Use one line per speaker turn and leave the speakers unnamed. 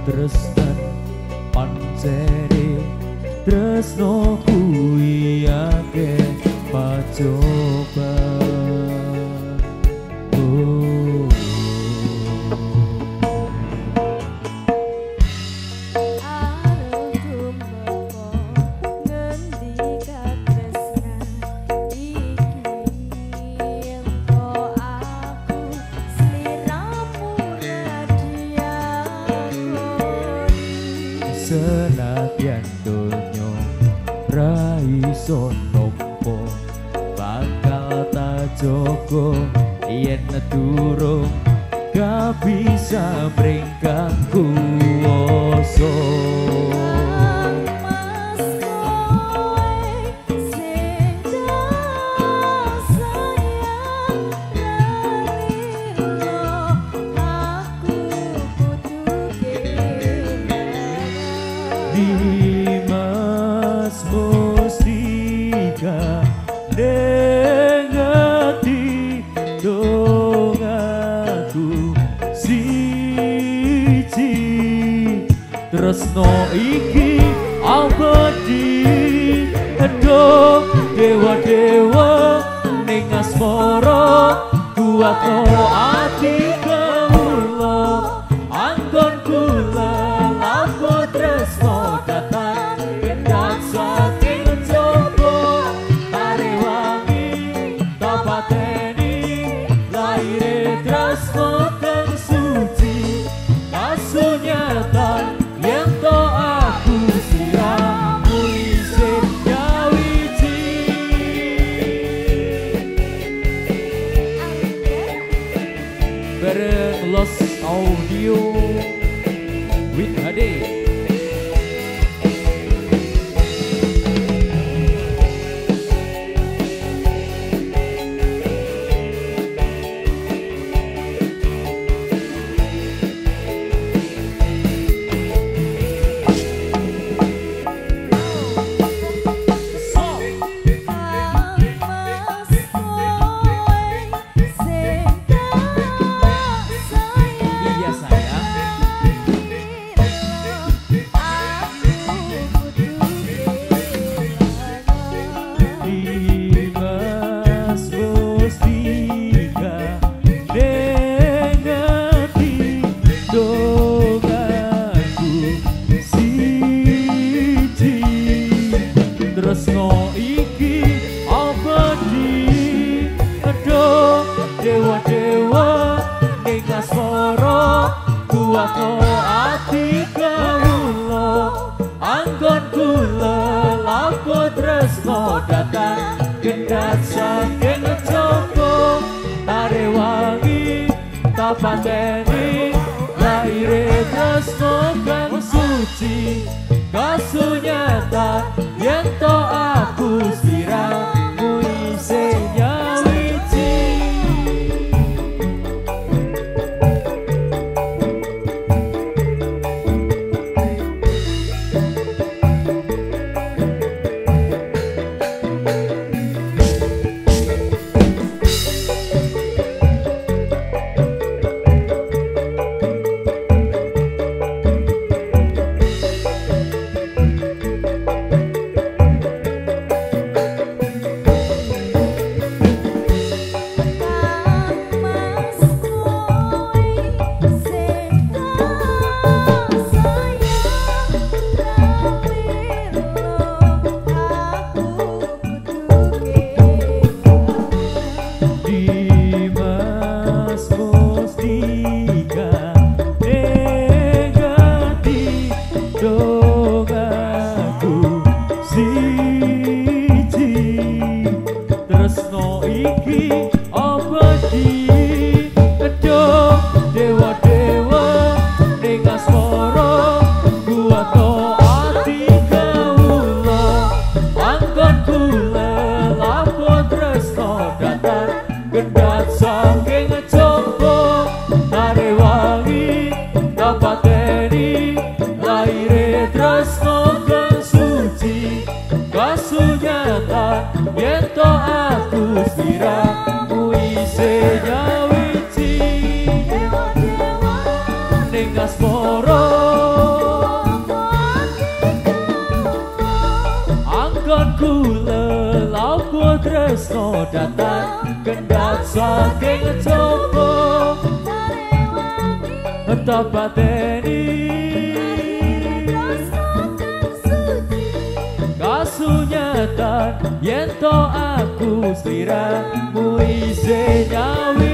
Tresnan pancene tresno kuwi akeh pacoba. Senadyan donya ra iso nampa bakal tak jaga yen durung gak bisa bringkang kuwasa. Dimas Mustika dengeti dongaku siji tresno iki abadi hedok dewa-dewa ning asmara kuwatno ati kawula anggon kula laku tresno datang kendak saking coba tari wangi tapateni laire tresno kang suci kasunyatan yen to aku siramu isih nyawiji. Bareng Los Audio with Hade. Tresno iki abadi kedok dewa-dewa ning asmara kuwatno ati kawula anggon kula laku tresno datang kendak saking coba tari wangi tapateni laire tresno kang suci kasunyatan yen to aku siramu isih nyawiji. tresno kang suci kasunyatan yen to aku sliramu isih nyawiji ning asmara anggonku lelauku tresno datang kendhat saking coba tak pateni kasunyatan yen to aku sliramu isih nyawi